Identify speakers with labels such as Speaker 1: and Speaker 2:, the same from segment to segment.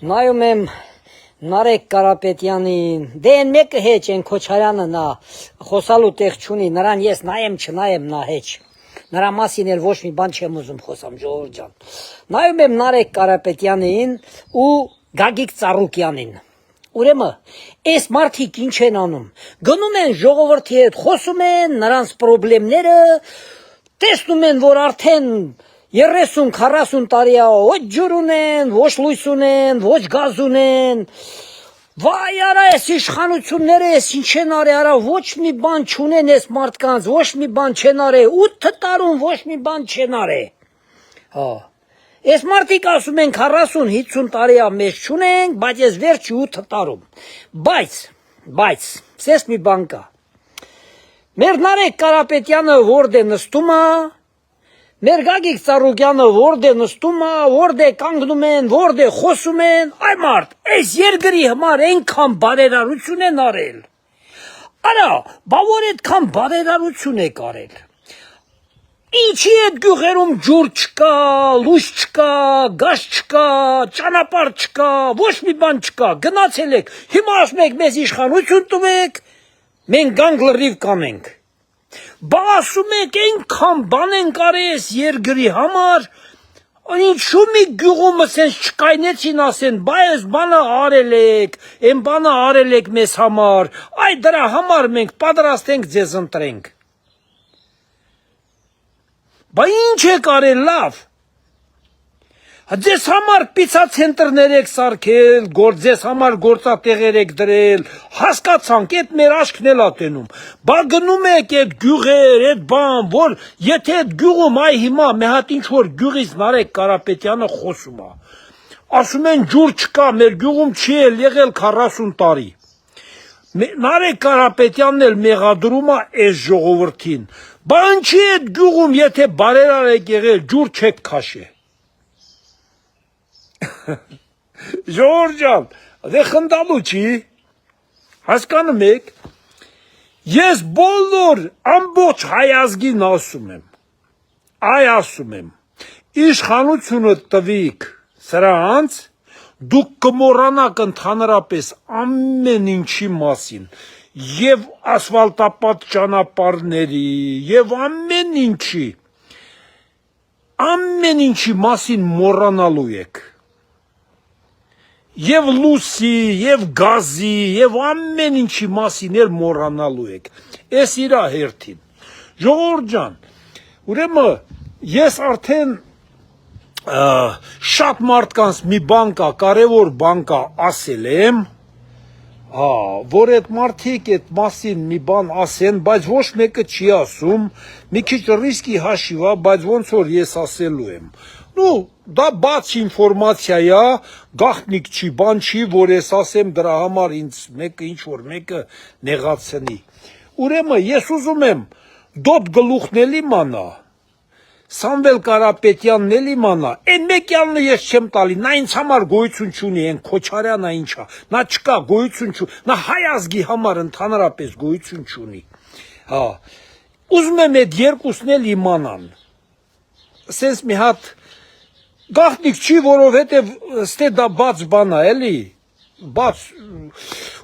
Speaker 1: Նայում եմ Նարեկ Կարապետյանին, դե են մեկը հեչ, են Քոչարյանը նա խոսալու տեղ չունի, նրան ես նայեմ չնայեմ նա հեչ, նրա մասին էլ ոչ մի բան չեմ ուզում խոսամ, Ժողովուրդ ջան։ Նայում եմ Նարեկ Կարապետյանին ու Գագիկ Ծառուկյանին, ուրեմն այս մարդիկ ինչ են անում, գնում են ժողովրդի հետ, խոսում են նրանց պրոբլեմները, տեսնում են, որ արդեն 30-40 տարի է, ոչ ջուր ունեն, ոչ լույս ունեն, ոչ գազ ունեն, վայ արա այս իշխանությունները այս ինչ են արի, արա ոչ մի բան չունեն այս մարդկանց, ոչ մի բան չեն արի, 8 տարում ոչ մի բան չեն արի, այս մարդիկ ասում են 40-50 տարի է մեզ չունենք, բայց այս վերջի 8 տարում, բայց, սես մի բան կա, մեր Նարեկ Կարապետյանը որդ է նստում է, մեր Գագիկ Ծառուկյանը որդ է նստում է, որդ է կանգնում են, որդ է խոսում են, այ մարդ, այս երկրի համար այնքան բարերարություն են արել, արա, բա որ այդքան բարերարություն է կարել, ինչի այդ գյուղերում ջուր չկա, լույս չկա, գազ չկա, ճանապարհ չկա, ոչ մի բան չկա, գնացել եք, հիմա ասում եք մեզ իշխանություն տվեք, մենք գանք լրիվ կանենք, բա ասում եք այնքան բան են կարել այս երկրի համար, ինչու մի գյուղում ասենց չկայնեցին ասեն, բա այս բանը արել եք, այն բանը արել եք մեզ համար, այ դրա համար մենք պատրաստ ենք ձեզ ընտրենք, բա ինչ եք արել լավ, ձեզ համար պիցացենտրներ եք սարքել, ձեզ համար գործատեղեր եք դրել, հասկացանք, այդ մեր աչքն էլ ա տենում, բա գնում եք այդ գյուղեր, այդ բան, որ եթե այդ գյուղում այ հիմա մի հատ ինչ որ գյուղից Նարեկ Կարապետյանը խոսում է, ասում են ջուր չկա, մեր գյուղում չի էլ եղել 40 տարի, Նարեկ Կարապետյանն էլ մեղադրում է այս ժողովրդին, բա ինչի այդ գյուղում եթե բարերար եք եղել, ջուր չեք քաշել, Ժողովուրդ ջան, դե խնդալու չի, հասկանում եք, ես բոլոր ամբողջ հայ ազգին ասում եմ, ասում եմ, իշխանությունը տվիք սրանց, դուք կմոռանաք ընդհանրապես ամեն ինչի մասին, եւ ասֆալտապատ ճանապարհների, եւ ամեն ինչի մասին մոռանալու եք, եւ լույսի, եւ գազի, եւ ամեն ինչի մասին էլ մոռանալու եք, այս իրա հերթին, Ժողովուրդ ջան, ուրեմն ես արդեն շատ մարդկանց մի բան կա, կարևոր բան կա ասել եմ, որ այդ մարդիկ այդ մասին մի բան ասեն, բայց ոչ մեկը չի ասում, մի քիչ ռիսկի հաշիվ է, բայց ոնց որ ես ասելու եմ, դա բաց ինֆորմացիա է, գաղտնիք չի, բան չի, որ ես ասեմ դրա համար ինձ ինչ-որ մեկը նեղացնի, ուրեմն ես ուզում եմ դոտ գլուխն էլ իմանա, Սամվել Կարապետյանն էլ իմանա, այն մեկյալը ես չեմ տալի, նա ինձ համար գոյություն չունի, այն Քոչարյանը ինչա, նա չկա, գոյություն չունի, նա հայ ազգի համար ընդհանրապես գոյություն չունի, ուզում եմ այդ երկուսն էլ իմանան, սենց մի հատ գաղտնիք չի, որովհետև ստե դա բաց բան է, էլի, բաց,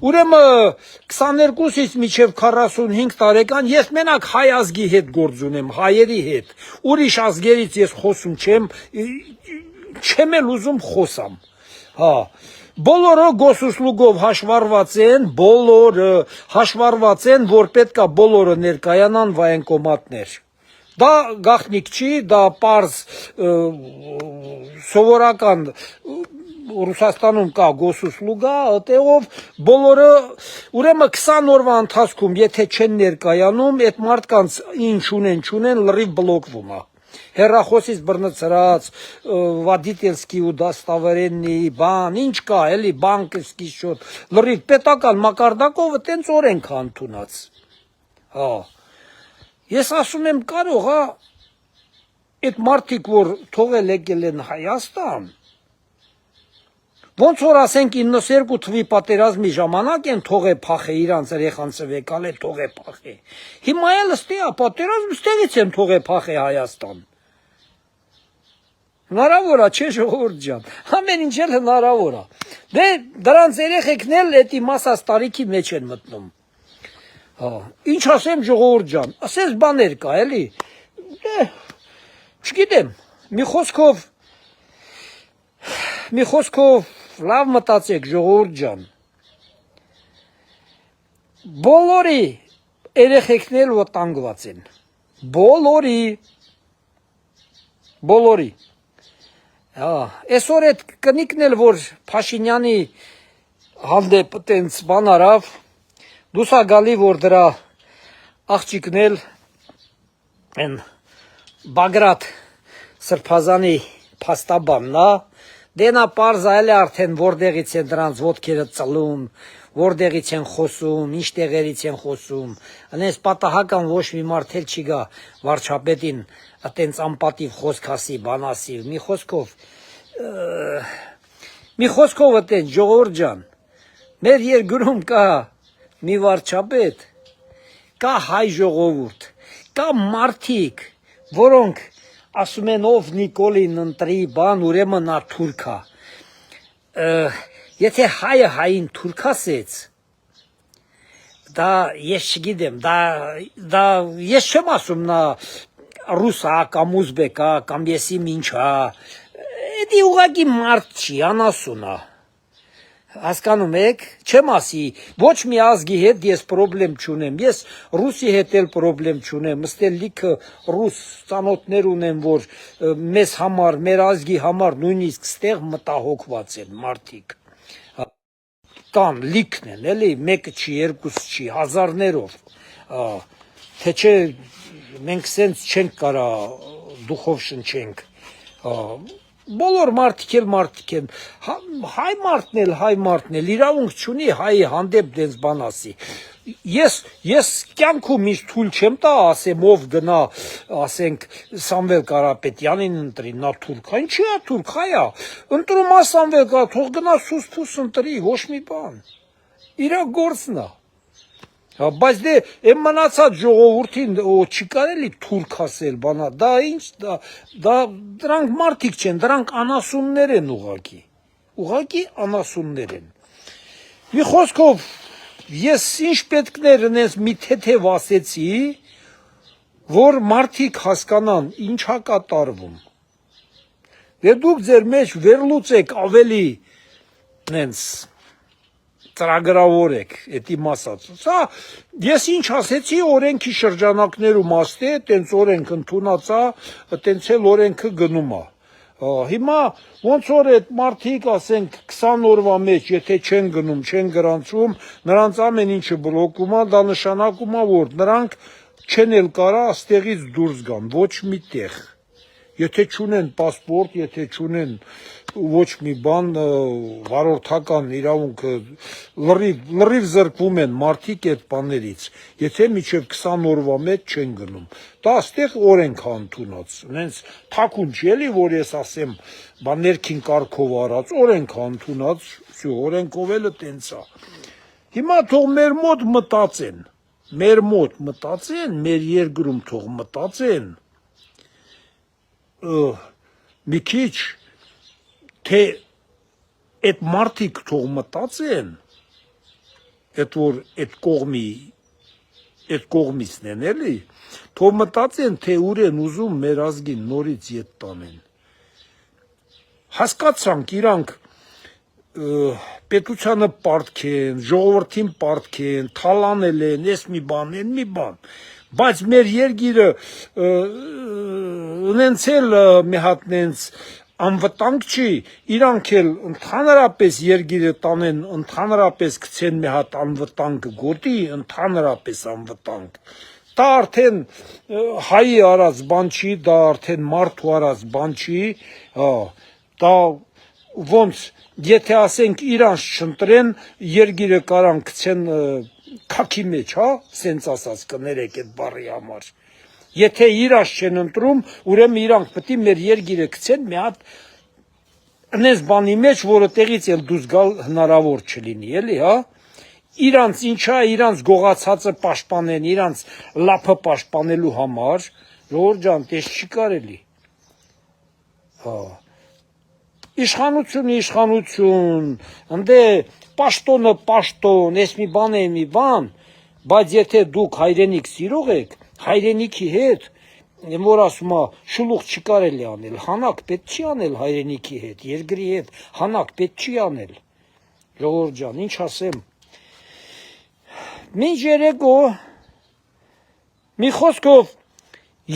Speaker 1: ուրեմն 22-ից մինչև 45 տարեկան ես մենակ հայ ազգի հետ գործ ունեմ, հայերի հետ, ուրիշ ազգերից ես խոսում չեմ էլ ուզում խոսամ, բոլորը գոսուսլուգով հաշվառված են, որ պետք է բոլորը ներկայանան վայենկոմատներ, դա գաղտնիք չի, դա պարզ սովորական Ռուսաստանում կա գոսուսլուգա, ըտեղով բոլորը, ուրեմն 20 օրվա ընթացքում, եթե չեն ներկայանում, այդ մարդկանց ինչ ունեն, լրիվ բլոկվում է, հեռախոսից բռնցրած, վադիտելսկի ու դաստավերենի բան, ինչ կա, էլի, բանկսկի շոտ, լրիվ պետական մակարդակով տենց օրենք ընդունած, ես ասում եմ կարող է, այդ մարդիկ, որ թողել եկել են Հայաստան, ոնց որ ասենք 92 թվի պատերազմի ժամանակ են թողե փախե իրանց երեխան ծվեկալ է թողե փախե, հիմա էլ ստե է պատերազմ ստեղից են թողե փախե Հայաստան, հնարավոր է չէ Ժողովուրդ ջան, ամեն ինչ էլ հնարավոր է, Դե դրանց երեխեքն էլ էդի մասած տարիքի մեջ են մտնում։ Հա, ինչ ասեմ ժողովուրդ ջան, ասես բաներ կա, էլի։ Դե չգիտեմ, մի խոսքով լավ մտածեք ժողովուրդ ջան։ Բոլորի երեխեքն էլ վտանգված են։ Բոլորի։ Հա, այսօր այդ կնիկն էլ որ Փաշինյանի հանդեպ տենց բան արավ, դուսա գալի որ դրա աղջիկն էլ են Բագրատ Սրբազանի փաստաբանն է, դենա պարզայել է արդեն որտեղից են դրանց ոտքերը ծլում, որտեղից են խոսում, ինչ տեղերից են խոսում, անես պատահական ոչ մի մարդ էլ չի գա վարչապետին այտենց անպատիվ խոսք ասի, բան ասի, մի խոսքով այտենց ժողովուրդ ջան, մեր երկրում կա մի վարչապետ, կա հայ ժողովուրդ, կա մարդիկ, որոնք ասում են ով Նիկոլին ընտրի բան, ուրեմն նա թուրք է։ Եթե հայը հային թուրք ասեց, դա ես չգիտեմ, դա ես չեմ ասում նա ռուս է կամ ուզբեկ է կամ եսի ինչ է, դա ուղղակի մարդ չի, անասուն է։ Հասկանում եք, չեմ ասի, ոչ մի ազգի հետ ես պրոբլեմ չունեմ, ես ռուսի հետ էլ պրոբլեմ չունեմ, ըստել լիքը ռուս ծանոթներ ունեմ, որ մեզ համար, մեր ազգի համար նույնիսկ ստեղ մտահոգված են մարդիկ, կան, լիքն են, էլի, մեկը չի, երկուս չի, հազարներով, թե չէ մենք սենց չենք կարա դուխով շնչենք, բոլոր մարդիկ են, հայ մարդն էլ, իրավունք չունի հայի հանդեպ դենց բան ասի, ես կյանքում ինձ թույլ չեմ տա ասեմ ով գնա, ասենք Սամվել Կարապետյանին ընտրի, նա թուրք է, ինչի է թուրք, հայ է, ընտրում է Սամվել Կարապետյան, թող գնա սուս-փուս ընտրի, ոչ մի բան, իրա գործն է, բայց դե եմ մնացած ժողովուրդին չի կարելի թուրք ասել բանա, դա ինչ, դրանք մարդիկ չեն, դրանք անասուններ են ուղղակի անասուններ են։ Մի խոսքով, ես ինչ պետքներ ընես մի թեթև ասեցի, որ մարդիկ հասկանան ինչ է կատարվում։ Դե դուք ձեր մեջ վերլուծեք ավելի նենց ծրագրավորեք, էդի մասած, ես ինչ ասեցի օրենքի շրջանակներում աստե, տենց օրենք ընդունացա, տենց էլ օրենքը գնում է, հիմա ոնց որ էդ մարդիկ ասենք 20 օրվա մեջ, եթե չեն գնում, չեն գրանցում, նրանց ամեն ինչը բլոկում է, դա նշանակում է, որ նրանք չեն էլ կարա աստեղից դուրս գան, ոչ մի տեղ, եթե չունեն պասպորտ, եթե չունեն ոչ մի բան վարորդական իրավունքը լրիվ զրկվում են մարդիկ այդ բաներից, եթե մինչև 20 օրվա մեջ չեն գնում, դա աստեղ օրենք է ընդունած, նենց թաքուն չի էլի, որ ես ասեմ, բա ներքին կարգով արած, օրենք է ընդունած, օրենքով էլը տենց է, հիմա թող մեր մոտ մտածեն, մեր երկրում թող մտածեն, մի քիչ թե այդ մարդիկ թող մտածեն, այդ որ այդ կողմիցն են էլի, թող մտածեն, թե ուր են ուզում մեր ազգին նորից ետ տանեն։ Հասկացանք իրանք պետությանը պարտքեն, ժողովրդին պարտքեն, թալանել են, ես մի բան, բայց մեր երգիրը ունենցել մի հատ նենց անվտանգ չի, իրանք էլ ընդհանրապես երգիրը տանեն, ընդհանրապես գցեն մի հատ անվտանգ գոտի, ընդհանրապես անվտանգ, դա արդեն հայի արած բան չի, դա արդեն մարդու արած բան չի, դա ոնց, եթե ասենք իրանց չընտրեն, երգիրը կարան գցեն քաքի մեջ, սենց ասած կներեք այդ բառի համար, եթե իրաց չեն ընտրում, ուրեմն իրանք պետք է մեր երգիրը գցեն մի հատ նես բանի մեջ, որը տեղից էլ դուրս գալ հնարավոր չլինի, էլի, իրանց ինչա, իրանց գողացածը պաշտպանեն, իրանց լափը պաշտպանելու համար, ժողովուրդ ջան, տես չի կարելի, իշխանություն, ընդ պաշտոնը պաշտոն, ես մի բան, բայց եթե դուք հայրենիք սիրող եք, հայրենիքի հետ, որ ասում է շլուխ չի կարելի անել, հանակ պետք չի անել հայրենիքի հետ, երկրի հետ հանակ պետք չի անել։ Ժողովուրդ ջան, ինչ ասեմ։ Մինչ երեկո մի խոսքով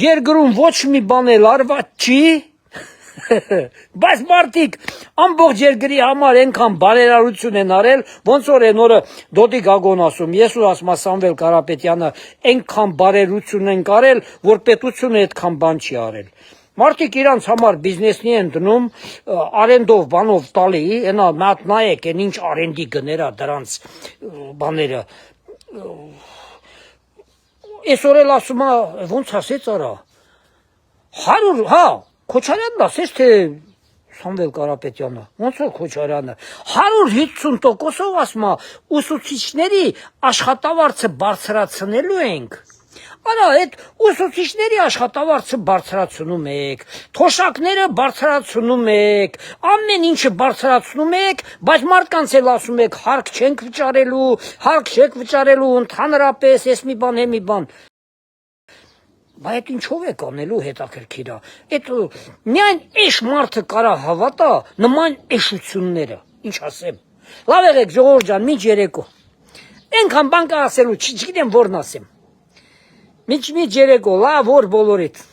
Speaker 1: երկրում ոչ մի բան էլ արված չի, բայց մարդիկ ամբողջ երկրի համար այնքան բարերարություն են արել, ոնց որ այն օրը Դոդի Գագոն ասում, ես ու ասում Սամվել Կարապետյանը այնքան բարերություն են արել, որ պետությունը այդքան բան չի արել։ Մարդիկ իրանց համար բիզնեսնի են դնում, արենդով բանով տալի, այնա մատ նայեք, այն ինչ արենդի գներա դրանց բաները։ Այսօր էլ ասում է, ոնց ասեց արա, 100, հա, Քոչարյանն ասեց, թե Սամվել Կարապետյանը, ոնց որ Քոչարյանը, 150%-ով ասում է, ուսուցիչների աշխատավարձը բարձրացնելու ենք։ Արա, այդ ուսուցիչների աշխատավարձը բարձրացնում եք, թոշակները բարձրացնում եք, ամեն ինչը բարձրացնում եք, բայց մարդկանց էլ ասում եք, հարկ չենք վճարելու, ընդհանրապես, ես մի բան։ Բայց այդ ինչով եք անելու հետաքրքիր է։ Այդ միայն էշ մարդը կարա հավատա նման էշությունները, ինչ ասեմ։ Լավ եղեք ժողովուրդ ջան, մինչ երեկո։ Այնքան բան կա ասելու, չգիտեմ որն ասեմ։ Մինչ երեկո, լավ որ բոլորիդ։